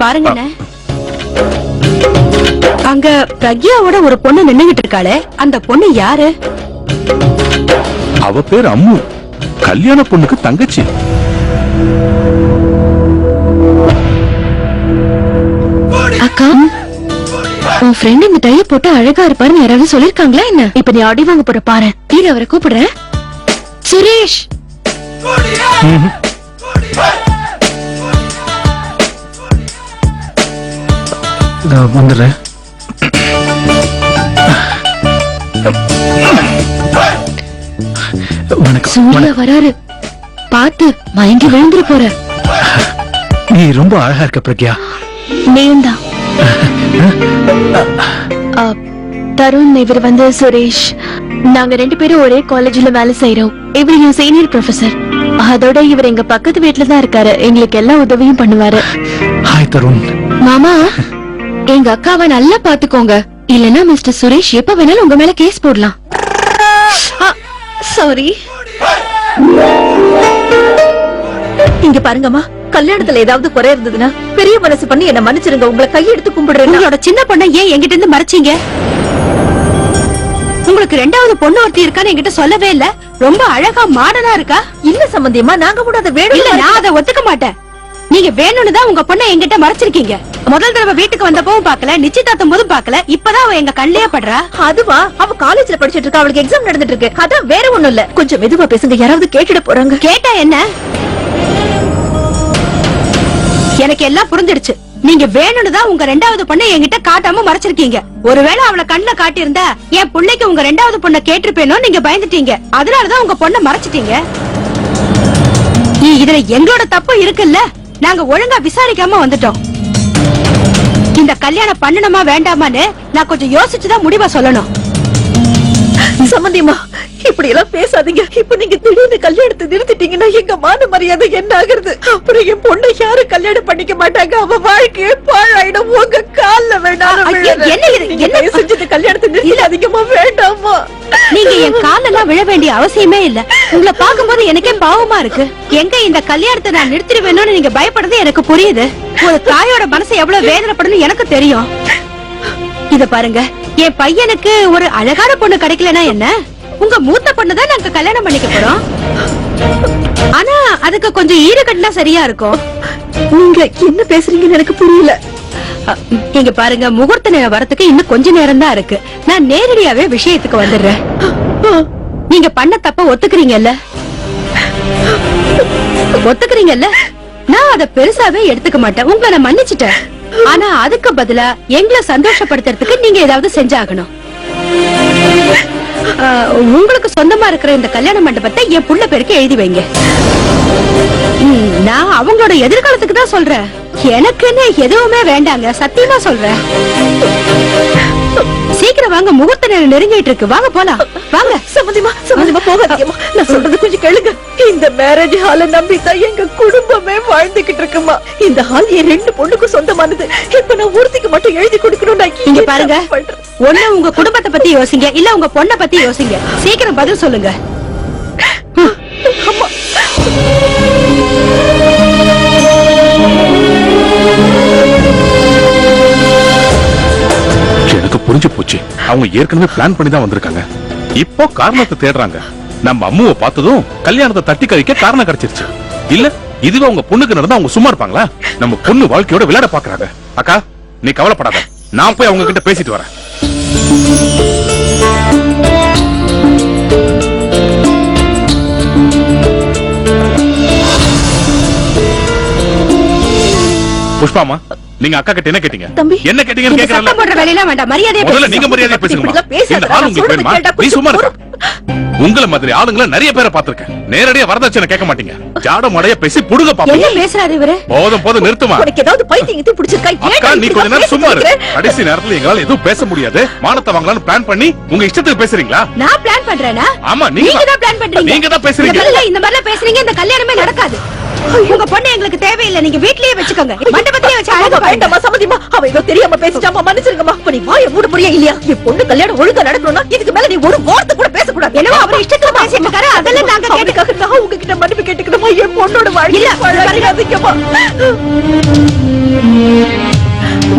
பாருங்க அங்க பிரக்யாவோட ஒரு பொண்ணு நின்னுகிட்டு இருக்காளே, அந்த பொண்ணு யாரு? அவ பேர் அம்மு, கல்யாண பொண்ணுக்கு தங்கச்சி. அக்கா, உன் ஃப்ரெண்ட் இந்த டைய போட்டு அழகா இருப்பாருன்னு யாராவது சொல்லிருக்காங்களா என்ன? இப்ப நீ அடி வாங்க போற பாரு. தீர அவரை கூப்பிடுறேன். சுரேஷ், வந்துடுறேன். சூர்யா வராரு, பாத்து மயங்கி விழுந்துரு போற. நீ ரொம்ப அழகா இருக்க பிரக்யா. நீயும்தான். தருண், இவர் வந்து சுரேஷ். நாங்க 2 பேரும் ஒரே காலேஜ்ல வேலை செய்யறோம். இவர் என் சீனியர் ப்ரொஃபசர். அதோட இவர் எங்க பக்கத்து வீட்டுல தான் இருக்காரு. எங்களுக்கு எல்லா உதவியும் பண்ணுவாரு. ஹாய் தருண். மாமா, எங்க அக்காவை நல்லா பாத்துக்கோங்க, இல்லன்னா மிஸ்டர் சுரேஷ் எப்ப வேணாலும் உங்க மேல கேஸ் போடலாம். சாரி. இங்க பாருங்கம்மா, கல்யாணத்துல ஏதாவது குறை இருந்ததுன்னா பெரிய மனசு பண்ணி என்ன மன்னிச்சிருங்க. உங்களை கையெடுத்து கும்பிடுறேன். உங்களோட சின்ன பொண்ணை ஏன் என்கிட்ட இருந்து மறைச்சீங்க? உங்களுக்கு 2வது பொண்ணு ஒருத்தி இருக்கான்னு என்கிட்ட சொல்லவே இல்ல. ரொம்ப அழகா மாடனா இருக்கா. இல்ல சம்பந்தியமா, நாங்க கூட அதை வேணும். இல்ல, நான் அதை ஒத்துக்க மாட்டேன். நீங்க வேணும்னு தான் உங்க பொண்ணை என்கிட்ட மறைச்சிருக்கீங்க. முதல் தடவை வீட்டுக்கு வந்தப்பவும் பாக்கல, நிச்சயதார்த்தம் போதும் பாக்கல, இப்பதான் அவ எங்க கண்ணிலே படுறா. அதுவா, அவ காலேஜ்ல படிச்சிட்டு இருக்கா, அவளுக்கு எக்ஸாம் நடந்துட்டு இருக்கு. அதான், வேற ஒண்ணும் இல்ல. கொஞ்சம் மெதுவா பேசுங்க, யாராவது கேட்டுட போறாங்க. கேட்டா என்ன? எனக்கு எல்லாம் புரிஞ்சிடுச்சு. நீங்க வேணும்னு தான் உங்க 2வது பொண்ணை என்கிட்ட காட்டாம மறைச்சிருக்கீங்க. ஒருவேளை அவளை கண்ணுல காட்டியிருந்தா என் பிள்ளைக்கு உங்க 2வது பொண்ணை கேட்டிருப்பேனோ நீங்க பயந்துட்டீங்க. அதனாலதான் உங்க பொண்ணை மறைச்சிட்டீங்க. இதுல எங்களோட தப்பு இருக்குல்ல. நாங்க ஒழுங்கா விசாரிக்காம வந்துட்டோம். இந்த கல்யாணம் பண்ணணுமா வேண்டாமான்னு நான் கொஞ்சம் யோசிச்சுதான் முடிவா சொல்லணும். சம்பந்தியமா, இப்படி எல்லாம் பேசாதீங்க. இப்ப நீங்க திடீர்னு கல்யாணத்தை நிறுத்திட்டீங்கன்னா எங்க மான மரியாதை என்ன ஆகுறது? அப்புறம் என் பொண்ணை யாரும் கல்யாணம் பண்ணிக்க மாட்டாங்க. அவ வாழ்க்கையே பாழாயிடும். உங்க கால்ல வேண்டாம். என்ன செஞ்சது? கல்யாணத்தை நிறுத்தாதீங்கம்மா, வேண்டாமா. நீங்க என் காலெல்லாம் விழ வேண்டிய அவசியமே இல்ல. உங்களை பாக்கும்போது எனக்கே பாவமா இருக்கு. எங்க இந்த கல்யாணத்தை நான் நிறுத்திடுவேணும்னு நீங்க பயப்படுறது எனக்கு புரியுது. ஒரு தாயோட மனசு எவ்வளவு வேதனைப்படும் எனக்கு தெரியும். இத பாருங்க, என் பையனுக்கு ஒரு அழகான பொண்ணு கிடைக்கலனா என்ன, உங்க மூத்த பொண்ணு தான் நாங்க கல்யாணம் பண்ணிக்க போறோம். ஆனா அதுக்கு கொஞ்சம் ஈடுகட்டினா சரியா இருக்கும். நீங்க என்ன பேசுறீங்கன்னு எனக்கு புரியல. இங்க பாருங்க, முகூர்த்த நேரம் வரதுக்கு இன்னும் கொஞ்ச நேரம் தான் இருக்கு. நான் நேரடியாவே விஷயத்துக்கு வந்துடுறேன். நீங்க பண்ண தப்ப ஒத்துக்கிறீங்கல்ல? ஒத்துக்கிறீங்கல்ல? நான் அதை பெருசாவே எடுத்துக்க மாட்டேன். உங்களை நான் மன்னிச்சுட்டேன். ஆனா அதுக்கு பதிலா எங்களை சந்தோஷப்படுத்துறதுக்கு நீங்க ஏதாவது செஞ்சாகணும். உங்களுக்கு சொந்தமா இருக்கிற இந்த கல்யாண மண்டபத்தை என் புள்ள பேருக்கு எழுதி வைங்க. நான் அவங்களோட எதிர்காலத்துக்கு தான் சொல்றேன். எனக்குன்னு எதுவுமே வேண்டாங்க, சத்தியமா சொல்றேன். சீக்கிரம் வாங்க, முகூர்த்த நேரம் நெருங்கிட்டு இருக்கு. வாங்க போலாம், வாங்க. சம்பந்தியமா, போகாதீங்கம்மா. நான் சொல்றது கொஞ்சம் கேளுங்க. இந்த மேரேஜ் ஹால நம்பித்தான் எங்க குடும்பமே வாழ்ந்துகிட்டு இருக்குமா. இந்த ஹால் என் 2 பொண்ணுக்கும் சொந்தமானது. இப்ப நான் ஒருத்திக்கு மட்டும் எழுதி கொடுக்கணும். இங்க பாருங்க, ஒண்ணு உங்க குடும்பத்தை பத்தி யோசிங்க, இல்ல உங்க பொண்ணை பத்தி யோசிங்க. சீக்கிரம் பதில் சொல்லுங்க. எனக்கு புரிஞ்சு போச்சு. அவங்க ஏற்கனவே பிளான் பண்ணி தான் வந்திருக்காங்க. இப்போ காரணத்தை தேடுறாங்க. நம்ம அம்முவை பார்த்ததும் கல்யாணத்தை தட்டி கழிக்க காரணம் கிடைச்சிருச்சு. இல்ல இதுவே உங்க பொண்ணுக்கு நடந்தா அவங்க சும்மா இருப்பாங்களா? நம்ம பொண்ணு வாழ்க்கையோட விளையாட பாக்குறாங்க. அக்கா, நீ கவலைப்படாத, நான் போய் அவங்க கிட்ட பேசிட்டு வரேன். புஷ்பாமா, நீங்க அக்கா கிட்ட என்ன கேட்டீங்க? என்ன கேட்டீங்கன்னு கேக்குறல. போடுற வேலையில வேண்டாம், மரியாதையா முதல்ல நீங்க மரியாதையா பேசுங்க. இந்த ஆளு உங்களுக்கு வேணுமா? நீ சும்மா இருக்க. உங்கள மாதிரி ஆளுங்களை நிறைய பேரை பாத்துர்க்கேன். நேரடியா வரதட்சணை கேட்க மாட்டீங்க. ஜாட மடைய பேசி புடுங்க பாப்பீங்க. என்ன பேசுறாரு இவரு? போதும் நிறுத்துமா. உனக்கு ஏதாவது பைத்தியம் இது பிடிச்சிருக்கா? அக்கா, நீ கொஞ்ச நேரம் சும்மா இரு. கடைசி நேரத்துல எங்களால எதுவும் பேச முடியாது. மானத்தை வாங்கலாம்னு பிளான் பண்ணி உங்க இஷ்டத்துக்கு பேசுறீங்களா? நான் பிளான் பண்றேனா? ஆமா, நீங்க தான் பிளான் பண்றீங்க. நீங்க தான் பேசுறீங்க. இந்த மாதிரி பேசுறீங்க, இந்த கல்யாணமே நடக்காது. உங்க பொண்ணு எங்களுக்கு தேவையில்லை. நீங்க வீட்லயே வச்சுக்கோங்க, மண்டபத்திலே வச்சு அழகா வேண்டாமா. சம்மதிமா, அவ ஏதோ தெரியாம பேசிட்டாமா, மன்னிச்சிருங்கம்மா. நீ வாயை மூட முடியா இல்லையா? என் பொண்ணு கல்யாணம் ஒழுங்கா நடக்கணும்னா இதுக்கு மேல நீ ஒரு வார்த்தை கூட பேசக்கூடாது. என்னவோ அவர் இஷ்டத்துக்கு பேசிட்டு இருக்காரு, அதெல்லாம் நாங்க அவனுக்காக நான் உங்ககிட்ட மன்னிப்பு கேட்டுக்கணுமா? என் பொண்ணோட வாழ்க்கையில பாழாக்காதீங்கம்மா.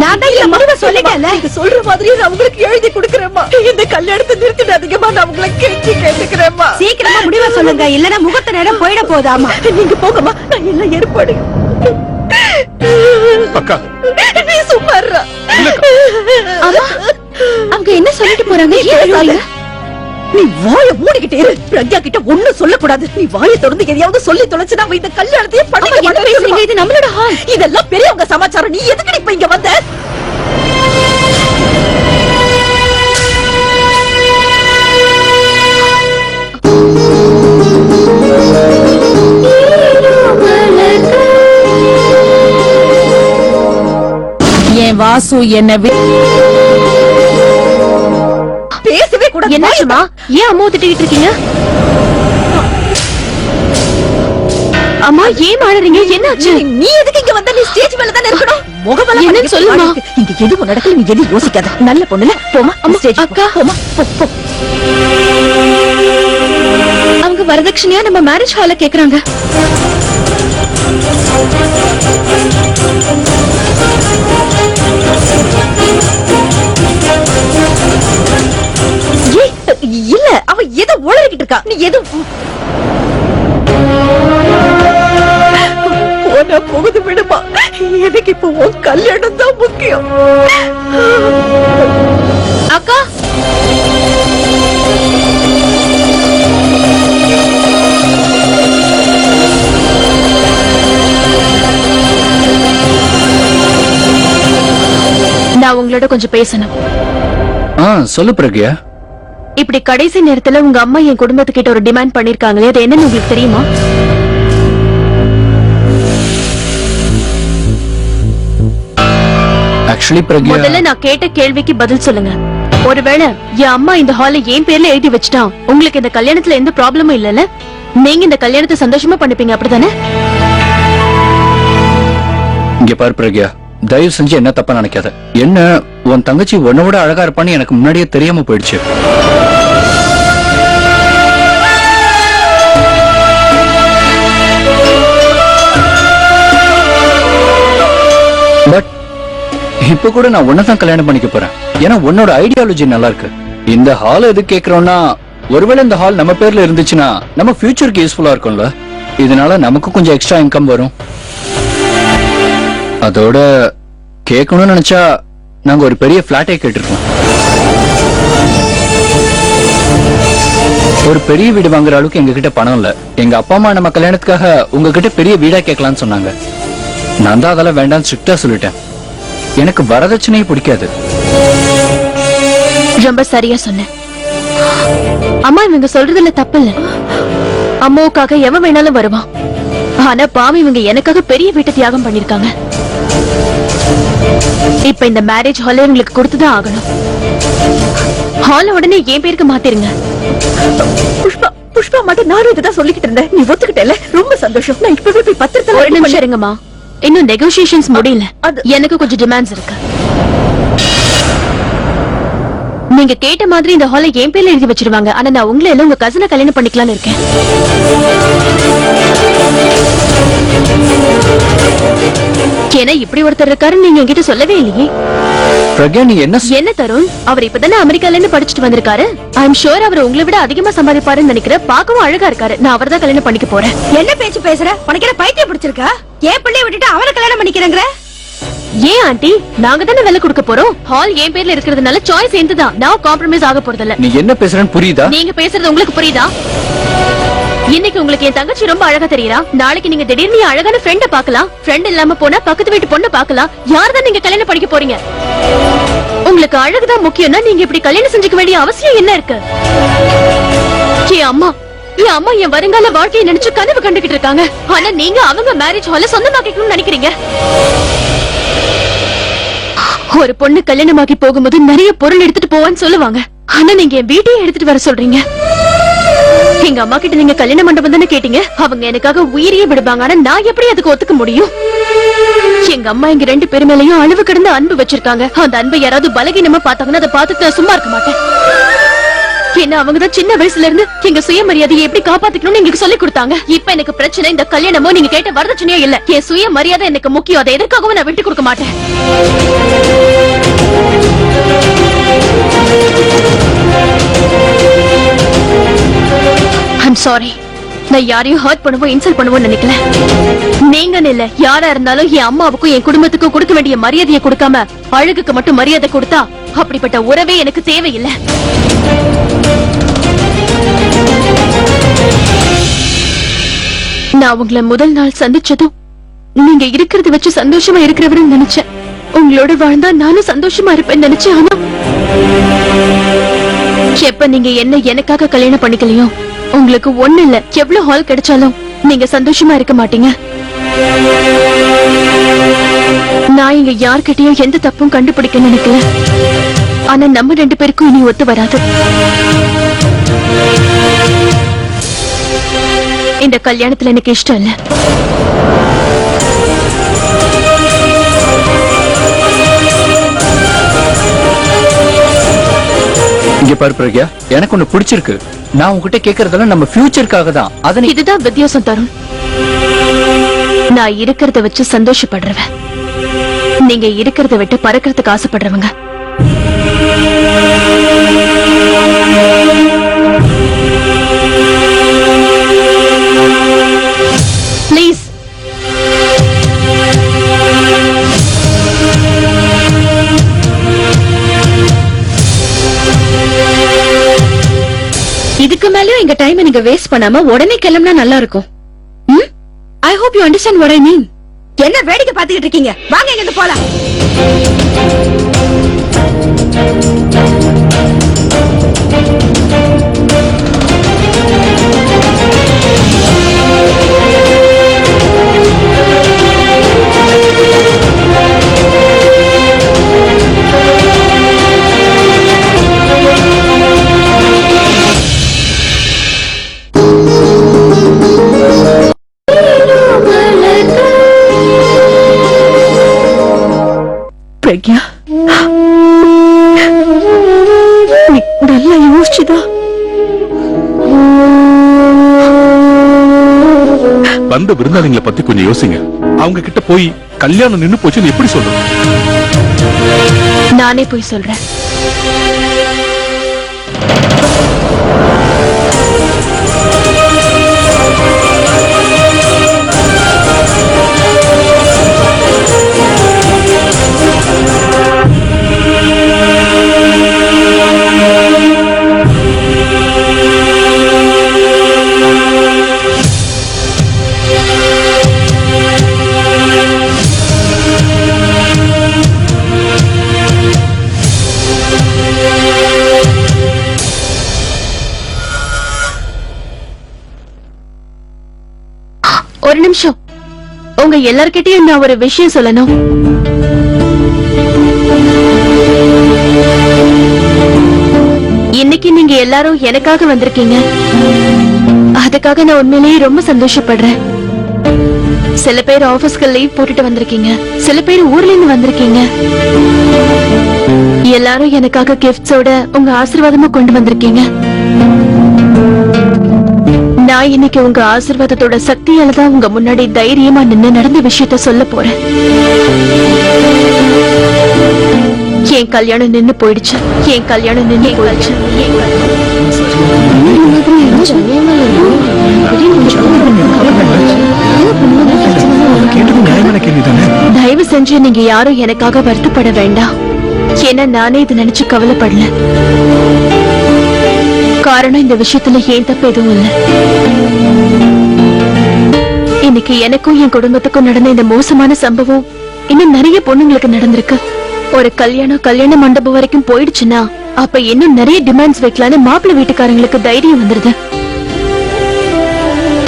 நான் தான் என் முடிவை சொல்லிட்டேன்ல. நீங்க சொல்ற மாதிரியே நான் உங்களுக்கு எழுதி கொடுக்கறேம்மா. இந்த கல்யாணத்தை நிறுத்திடாதீங்கம்மா, நான் உங்களை கெஞ்சி கேட்டுக்கிறேம்மா. சீக்கிரமா முடிவை சொல்லுங்க, இல்லன்னா முகூர்த்த நேரம் போயிட போதாமா. நீங்க போங்கம்மா, நான் எல்லாம் ஏற்பாடு. அக்கா நீ சும்மா இருடா. அம்மா, அவங்க என்ன சொல்லிட்டு போறாங்க? ஏன் அழுறீங்க? நீ வாயை மூடிக்கிட்டே இரு. பிரக்யா கிட்ட ஒண்ணும் சொல்லக்கூடாது. நீ வாயை திறந்து எதையாவது சொல்லி தொலைச்சுனா அவ இந்த கல்யாணத்தையே பண்ணிக்க என்ன மாட்டேன்னு பேசுறீங்க? சொல்லுவா. இது நம்மளோட ஹால். இதெல்லாம் பெரியவங்க சமாச்சாரம். நீ எதுக்கு இப்ப இங்க வந்த? என் வாசு என்ன பேசவே கூட. என்னாச்சுமா? ஏன் அம்மா திட்டிட்டு இருக்கீங்க? அம்மா ஏன் ஆடுறீங்க? என்னாச்சு? நீ எதுக்கு இங்க வந்த? நீ ஸ்டேஜ் மேல தானே இருக்கணும். முகவல என்னன்னு சொல்லுமா? இங்க எதுவும் நடக்கல, நீ எதுவும் யோசிக்காத. நல்ல பொண்ணுல போமா. அம்மா, ஸ்டேஜ் அக்கா. போமா. போ, போ. அவங்க வரதட்சணையா நம்ம மேரேஜ் ஹால கேக்குறாங்க. ஏய், இல்ல, அவ ஏதோ உளறிக்கிட்டு இருக்கா. நீ எது போன போகுது விடுமா. எனக்கு இப்போ உன் கல்யாணம் தான் முக்கியம். அக்கா, நான் உங்களோட கொஞ்சம் பேசணும். சொல்லு பிரக்யா. இப்படி கடைசி நேரத்துல உங்க அம்மா என் குடும்பத்துக்கிட்ட ஒரு டிமாண்ட் பண்ணிருக்காங்களே, அது என்னன்னு உங்களுக்கு தெரியுமா? ஆக்சுவலி பிரக்யா, முதல்ல நான் கேட்ட கேள்விக்கு பதில் சொல்லுங்க. ஒருவேளை என் அம்மா இந்த ஹாலை என் பேர்ல எழுதி வச்சுட்டா உங்களுக்கு இந்த கல்யாணத்துல எந்த ப்ராப்ளமும் இல்லல? நீங்க இந்த கல்யாணத்தை சந்தோஷமா பண்ணிப்பீங்க, அப்படிதானே? இங்க பாரு பிரக்யா, தயவு செஞ்சு என்ன தப்பா நினைக்காத. என்ன உன் தங்கச்சி உன்னோட அழகா இருப்பான்னு எனக்கு முன்னாடியே தெரியாம போயிடுச்சு. பட் இப்ப கூட நான் உன்னதான் கல்யாணம் பண்ணிக்க போறேன். ஏன்னா உன்னோட ஐடியாலஜி நல்லா இருக்கு. இந்த ஹால் எது கேக்குறோம்னா, ஒருவேளை இந்த ஹால் நம்ம பேர்ல இருந்துச்சுன்னா நம்ம ஃபியூச்சருக்கு யூஸ்ஃபுல்லா இருக்கும்ல. இதனால நமக்கு கொஞ்சம் எக்ஸ்ட்ரா இன்கம் வரும். அதோட கேட்கணும்னு நினைச்சா நாங்க ஒரு பெரிய பிளாட்டே கேட்டிருக்கோம். ஒரு பெரிய வீடு வாங்குற அளவுக்கு எங்க கிட்ட பணம் இல்ல. எங்க அப்பா அம்மா நம்ம கல்யாணத்துக்காக உங்ககிட்ட பெரிய வீடா கேட்கலாம்னு சொன்னாங்க. நான் தான் அதெல்லாம் வேண்டாம் ஸ்ட்ரிக்டா சொல்லிட்டேன். எனக்கு வரதட்சணையே பிடிக்காது. ரொம்ப சரியா சொன்ன அம்மா. இவங்க சொல்றதுல தப்பு இல்ல. அம்மாவுக்காக எவன் வேணாலும் வருவான். ஆனா பாவி இவங்க எனக்காக பெரிய வீட்டை தியாகம் பண்ணிருக்காங்க. இப்ப இந்த மேரேஜ் ஹால இவங்களுக்கு கொடுத்துதான் ஆகணும். ஹால உடனே என் பேருக்கு மாத்திருங்க. புஷ்பா, புஷ்பா மட்டும் நானும் இதுதான் சொல்லிக்கிட்டு இருந்தேன். நீ ஒத்துக்கிட்டல, ரொம்ப சந்தோஷம். நான் இப்பவே போய் பத்திரத்துல ஒரு நிமிஷம் இருங்கம்மா. இன்னும் நெகோசியேஷன்ஸ் முடியல. எனக்கு கொஞ்சம் டிமாண்ட்ஸ் இருக்கு. நீங்க கேட்ட மாதிரி இந்த ஹாலை என் பேர்ல எழுதி வச்சிருவாங்க. ஆனா நான் உங்களை எல்லாம் உங்க கசினை கல்யாணம் பண்ணிக்கலாம்னு இருக்கேன். ஏன்னா இப்படி ஒருத்தர் இருக்காருன்னு நீங்க என்கிட்ட சொல்லவே இல்லையே. பிரக்யா, நீ என்ன தருண், அவர் இப்பதானே அமெரிக்கால இருந்து படிச்சுட்டு வந்திருக்காரு. ஐ எம் ஷூர் அவர் உங்களை விட அதிகமா சம்பாதிப்பாருன்னு நினைக்கிறேன். பார்க்கவும் அழகா இருக்காரு. நான் அவர் தான் கல்யாணம் பண்ணிக்க போறேன். என்ன பேச்சு பேசுற? உனக்கு என்ன பைத்தியம் பிடிச்சிருக்கா? ஏன் பிள்ளைய விட்டுட்டு அவரை கல்யாணம் பண்ணிக்கிறேங்கிற? ஏன் ஆண்டி, நாங்க தானே விலை கொடுக்க போறோம். ஹால் என் பேர்ல இருக்கிறதுனால சாய்ஸ் எந்ததான். நான் காம்ப்ரமைஸ் ஆக போறதில்ல. நீ என்ன பேசுறன்னு புரியுதா? நீங்க பேசுறது உங்களுக்கு புரியுதா? இன்னைக்கு உங்களுக்கு என் தங்கச்சி ரொம்ப அழகா தெரியறா. நாளைக்கு நீங்க திடீர்னு என் அழகான ஃப்ரெண்ட பாக்கலாம். ஃப்ரெண்ட் இல்லாம போனா பக்கத்து வீட்டு பொண்ணு பாக்கலாம். யார்தான் நீங்க கல்யாணம் பண்ணிக்க போறீங்க? உங்களுக்கு அழகுதான் முக்கியம்னா நீங்க இப்படி கல்யாணம் செஞ்சுக்க வேண்டிய அவசியம் என்ன இருக்கு? என் அம்மா என் வருங்கால வாழ்க்கையை நினைச்சு கனவு கண்டுகிட்டு இருக்காங்க. ஆனா நீங்க அவங்க மேரேஜ் ஹால சொந்தமாக்கணும்னு நினைக்கிறீங்க. ஒரு பொண்ணு கல்யாணமாக்கி போகும்போது நிறைய பொருள் எடுத்துட்டு போவான்னு சொல்லுவாங்க. ஆனா நீங்க என் வீட்டையே எடுத்துட்டு வர சொல்றீங்க. எங்க அம்மா கிட்ட நீங்க கல்யாண மண்டபம் தானே கேட்டீங்க. அவங்க எனக்காக உயிரையே விடுவாங்க. ஆனா நான் எப்படி அதுக்கு ஒத்துக்க முடியும்? எங்க அம்மா எங்க ரெண்டு பேரு மேலயும் அளவு கடந்த அன்பு வச்சிருக்காங்க. அந்த அன்பை யாராவது பலகீனமா பார்த்தாங்கன்னா அதை பார்த்துட்டு நான் சும்மா இருக்க மாட்டேன். என்ன அவங்கதான் சின்ன வயசுல இருந்து எங்க சுயமரியாதையை எப்படி காப்பாத்திக்கணும்னு எங்களுக்கு சொல்லி கொடுத்தாங்க. இப்ப எனக்கு பிரச்சனை இந்த கல்யாணமோ நீங்க கேட்ட வரதட்சணையோ இல்ல. என் சுயமரியாதை எனக்கு முக்கியம். அதை எதற்காகவும் நான் விட்டு கொடுக்க மாட்டேன். I'm sorry. நான் யாரையும் ஹர்ட் பண்ணவோ இன்சல்ட் பண்ணவோ நினைக்கல. நீங்க இல்ல யாரா இருந்தாலும் என் அம்மாவுக்கும் என் குடும்பத்துக்கும் கொடுக்க வேண்டிய மரியாதையை கொடுக்காம அழகுக்கு மட்டும் மரியாதை கொடுத்தா அப்படிப்பட்ட உறவே எனக்கு தேவையில்லை. நான் உங்களை முதல் நாள் சந்திச்சதும் நீங்க இருக்கிறத வச்சு சந்தோஷமா இருக்கிறவருன்னு நினைச்சேன். உங்களோட வாழ்ந்தா நானும் சந்தோஷமா இருப்பேன்னு நினைச்சேன். ஆனா எப்ப நீங்க என்ன எனக்காக கல்யாணம் பண்ணிக்கலையோ உங்களுக்கு ஒண்ணு இல்ல எவ்வளவு ஹால் கிடைச்சாலும் நீங்க சந்தோஷமா இருக்க மாட்டீங்க. நான் இங்க யார்கிட்டயும் எந்த தப்பும் கண்டுபிடிக்க நினைக்கல. ஆனா நம்ம 2 பேருக்கும் இனி ஒத்து வராது. இந்த கல்யாணத்துல எனக்கு இஷ்டம் இல்ல. இங்க பாரு பிரக்யா, எனக்கு ஒண்ணு பிடிச்சிருக்கு. நான் உங்ககிட்ட கேக்குறதெல்லாம் நம்ம ஃபியூச்சருக்காக தான். அதனை இதுதான் வித்தியாசம் தரும். நான் இருக்கிறத வச்சு சந்தோஷப்படுறவன். நீங்க இருக்கிறத விட்டு பறக்கிறதுக்கு ஆசைப்படுறவங்க. பிளீஸ் இதுக்கு மேலயும் எங்க டைம் நீங்க வேஸ்ட் பண்ணாம உடனே கிளம்பினா நல்லா இருக்கும். I hope you understand what I mean. என்ன வேடிக்கை பார்த்துக்கிட்டு இருக்கீங்க? வாங்க இங்க இருந்து போலாம். பிரக்யா, நீ நல்லா யோசிச்சுதா வந்த விருந்தாளிங்களை பத்தி கொஞ்சம் யோசிங்க. அவங்க கிட்ட போய் கல்யாணம் நின்னு போச்சுன்னு எப்படி சொல்றது? நானே போய் சொல்றேன். ஒரு நிமிஷம், உங்க எல்லார்கிட்டயும் நான் ஒரு விஷயம் சொல்லணும். இன்னைக்கு நீங்க எல்லாரும் எனக்காக வந்திருக்கீங்க. அதுக்காக நான் உண்மையிலேயே ரொம்ப சந்தோஷப்படுறேன். சில பேர் ஆபீஸ்க்கு லீவ் போட்டுட்டு வந்திருக்கீங்க, சில பேர் ஊர்ல இருந்து வந்திருக்கீங்க. எல்லாரும் எனக்காக கிஃப்ட்ஸோட உங்க ஆசீர்வாதமா கொண்டு வந்திருக்கீங்க. நான் இன்னைக்கு உங்க ஆசீர்வாதத்தோட சக்தியால தான் உங்க முன்னாடி தைரியமா நின்னு நடந்த விஷயத்த சொல்ல போறேன். என் கல்யாணம் நின்னு போயிடுச்சு. என் கல்யாணம் நின்னு போயிடுச்சு. தயவு செஞ்சு நீங்க யாரும் எனக்காக வருத்தப்பட வேண்டாம். ஏன்னா நானே இது நினைச்சு கவலைப்படல. காரணம் இந்த விஷயத்துல ஏன் தப்பு எதுவும் இல்ல. இன்னைக்கு எனக்கும் என் குடும்பத்துக்கும் நடந்த இந்த மோசமான சம்பவம் இன்னும் நிறைய பொண்ணுங்களுக்கு நடந்திருக்கு. ஒரு கல்யாண மண்டபம் வரைக்கும் போயிடுச்சுன்னா அப்ப இன்னும் நிறைய டிமாண்ட்ஸ் வைக்கலான்னு மாப்பிள்ளை வீட்டுக்காரங்களுக்கு தைரியம் வந்துருது.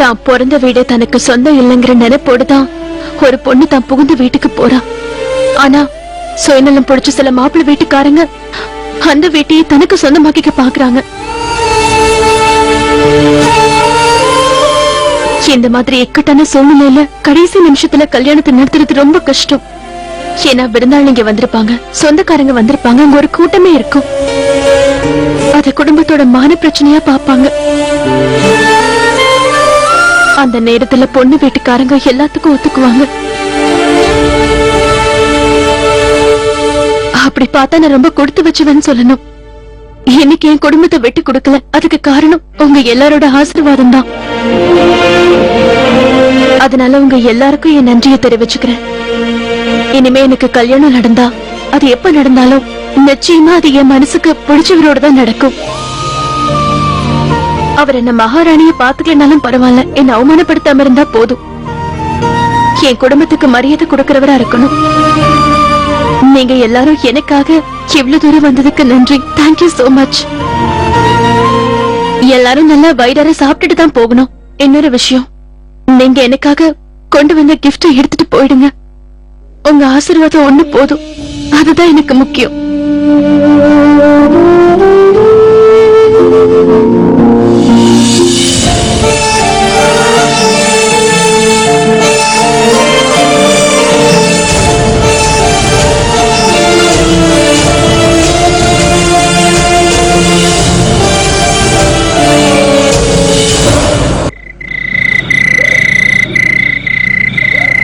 தான் பிறந்த வீடு தனக்கு சொந்தம் இல்லைங்கிற நினைப்போடுதான் ஒரு பொண்ணு தான் புகுந்த வீட்டுக்கு போறா. ஆனா சுயநலம் பிடிச்ச சில மாப்பிள்ளை வீட்டுக்காரங்க அந்த வீட்டையே தனக்கு சொந்தமாக்கிக்க பாக்குறாங்க. இந்த மாதிரி இக்கட்டான சூழ்நிலையில கடைசி நிமிஷத்துல கல்யாணத்தை நிறுத்துறது ரொம்ப கஷ்டம். ஏன்னா விருந்தாளிங்க வந்திருப்பாங்க, சொந்தக்காரங்க வந்திருப்பாங்க, அங்க ஒரு கூட்டமே இருக்கும். அத குடும்பத்தோட மான பிரச்சனையா பாப்பாங்க. அந்த நேரத்துல பொண்ணு வீட்டுக்காரங்க எல்லாத்துக்கும் ஒத்துக்குவாங்க. அப்படி பார்த்தா நான் ரொம்ப கொடுத்து வச்சுவேன்னு சொல்லணும். இன்னைக்கு என் குடும்பத்தை விட்டு கொடுக்கல. அதுக்கு காரணம் உங்க எல்லாரோட ஆசீர்வாதம் தான். அதனால உங்க எல்லாருக்கும் என் நன்றியை தெரிவிச்சுக்கிறேன். இனிமே எனக்கு கல்யாணம் நடந்தா அது எப்ப நடந்தாலும் நிச்சயமா அது என் மனசுக்கு பிடிச்சவரோட தான் நடக்கும். அவர் என்ன மகாராணிய பாத்துக்கலனாலும் பரவாயில்ல, என்ன அவமானப்படுத்தாம இருந்தா போதும். என் குடும்பத்துக்கு மரியாதை கொடுக்கறவரா இருக்கணும். நீங்க எல்லாரும் எனக்காக இவ்வளவு தூரம் வந்ததுக்கு நன்றி. Thank you so much. எல்லாரும் நல்லா வயிறார சாப்பிட்டுட்டு தான் போகணும். இன்னொரு விஷயம், நீங்க எனக்காக கொண்டு வந்த கிஃப்ட் எடுத்துட்டு போயிடுங்க. உங்க ஆசீர்வாதம் ஒண்ணு போதும், அதுதான் எனக்கு முக்கியம்.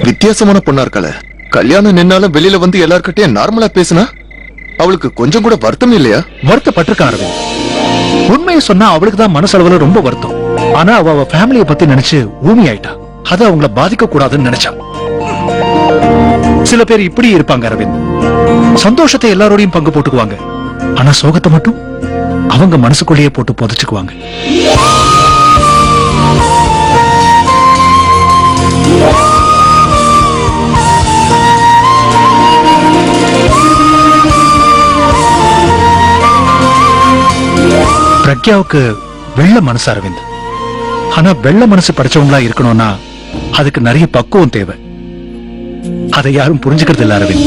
வித்தியாசமான பொண்ணா இருக்காள. கல்யாணம் நின்னாலும் வெளியில வந்து எல்லார்கிட்டயும் நார்மலா பேசினா அவளுக்கு கொஞ்சம் கூட வருத்தம் இல்லையா? வருத்தப்பட்டிருக்காரு. உண்மையை சொன்னா அவளுக்கு தான் மனசளவுல ரொம்ப வருத்தம். ஆனா அவ ஃபேமிலிய பத்தி நினைச்சு ஊமி ஆயிட்டா. அது அவங்கள பாதிக்க கூடாதுன்னு நினைச்சா. சில பேர் இப்படி இருப்பாங்க அரவிந்த். சந்தோஷத்தை எல்லாரோடையும் பங்கு போட்டுக்குவாங்க, ஆனா சோகத்தை மட்டும் அவங்க மனசுக்குள்ளேயே போட்டு புதைச்சுக்குவாங்க. பிரக்யாவுக்கு வெள்ள மனசு அரவிந்த். ஆனா வெள்ள மனசு படைச்சவங்களா இருக்கணும்னா அதுக்கு நிறைய பக்குவம் தேவை. அதை யாரும் புரிஞ்சுக்கிறது இல்ல அரவிந்த்.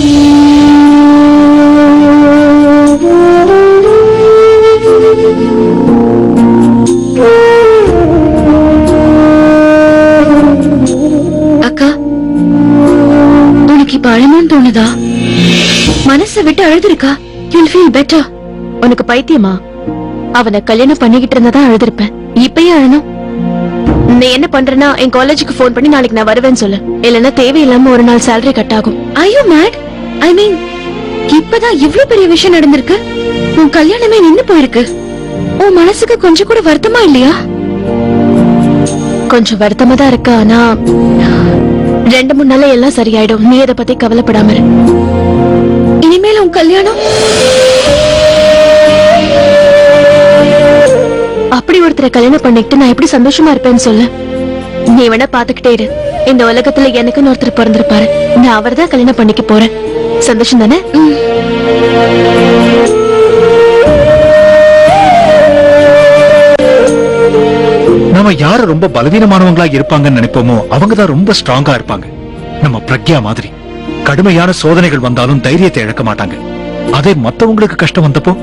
அக்கா, உனக்கு இப்ப அழணும்னு தோணுதா? மனசை விட்டு அழுதுருக்கா? You'll feel better. உனக்கு பைத்தியமா? அவனை கல்யாணம் பண்ணிக்கிட்டு இருந்ததா அழுதுருப்பேன். இப்பயே அழணும்? நீ என்ன பண்றனா, என் காலேஜுக்கு போன் பண்ணி நாளைக்கு நான் வருவேன்னு சொல்லு. இல்லன்னா தேவையில்லாம ஒரு நாள் salary கட் ஆகும். Are you mad? I mean, இப்பதான் இவ்ளோ பெரிய விஷயம் நடந்திருக்கு. உன் கல்யாணமே நின்னு போயிருக்கு. உன் மனசுக்கு கொஞ்சம் கூட வருத்தமா இல்லையா? கொஞ்சம் வருத்தமா தான் இருக்கு. ஆனா 2-3 நாள்ல எல்லாம் சரியாயிடும். நீ அதை பத்தி கவலைப்படாம இரு. இனிமேல் உன் கல்யாணம் அப்படி ஒருத்தரை கல்யாணம் பண்ணிக்கிட்டு நான் எப்படி சந்தோஷமா இருப்பேன்னு சொல்லு. நீ வேணா பாத்துக்கிட்டே இரு. இந்த உலகத்துல எனக்குன்னு ஒருத்தர் பிறந்திருப்பாரு. நான் அவர்தான் கல்யாணம் பண்ணிக்க போறேன். சந்தோஷம் தானே? நம்ம யாரு ரொம்ப பலவீனமானவங்களா இருப்பாங்கன்னு நினைப்போமோ அவங்கதான் ரொம்ப ஸ்ட்ராங்கா இருப்பாங்க. நம்ம பிரக்யா மாதிரி கடுமையான சோதனைகள் வந்தாலும் தைரியத்தை இழக்க மாட்டாங்க. அதே மத்தவங்களுக்கு கஷ்டம் வந்தப்போ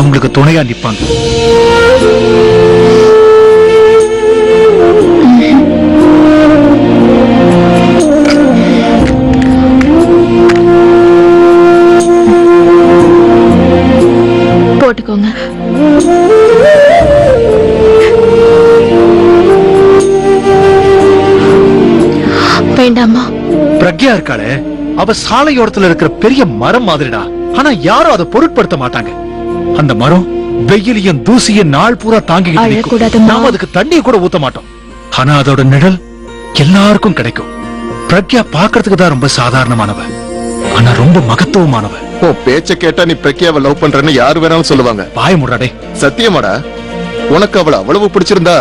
அவங்களுக்கு துணையா நிப்பாங்க. போட்டுக்கோங்க. வேண்டாமா? பிரக்யா இருக்காளே, அவ சாலையோரத்துல இருக்கிற பெரிய மரம் மாதிரிடா. ஆனா யாரும் அதை பொருட்படுத்த மாட்டாங்க. அந்த மரம் வெயிலையும் தூசியும் நாள் பூரா தாங்கிக்கிட்டு அழக்கூடாதும்மா. நாம அதுக்கு தண்ணியை கூட ஊத்த மாட்டோம். ஆனா அதோட நிழல் எல்லாருக்கும் கிடைக்கும். பிரக்யா பாக்குறதுக்கு தான் ரொம்ப சாதாரணமானவ, ஆனா ரொம்ப மகத்துவமானவ. உன் பேச்ச கேட்டா நீ பிரக்யாவை லவ் பண்றன்னு யாரு வேணாலும் சொல்லுவாங்க. வாய மூடாடே. சத்தியமாடா? உனக்கு அவளை அவ்வளவு பிடிச்சிருந்தா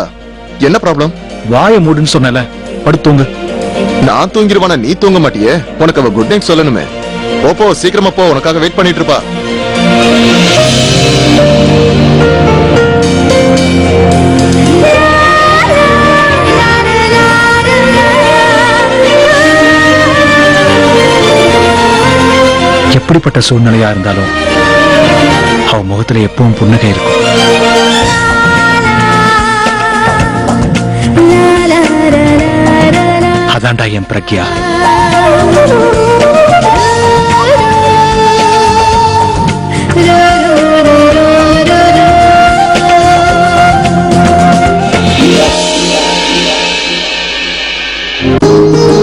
என்ன ப்ராப்ளம்? வாய மூடுன்னு சொன்னல, படுத்தூங்க. நான் தூங்கிடுவானா? நீ தூங்க மாட்டியே. உனக்கு அவ குட் நைட் சொல்லணுமே. போ, சீக்கிரமா போ, உனக்காக வெயிட் பண்ணிட்டு இருப்பா. எப்படிப்பட்ட சூழ்நிலையா இருந்தாலும் அவ முகத்துல எப்பவும் புன்னகை இருக்கும். அதான்டா என் பிரக்யா. ஆ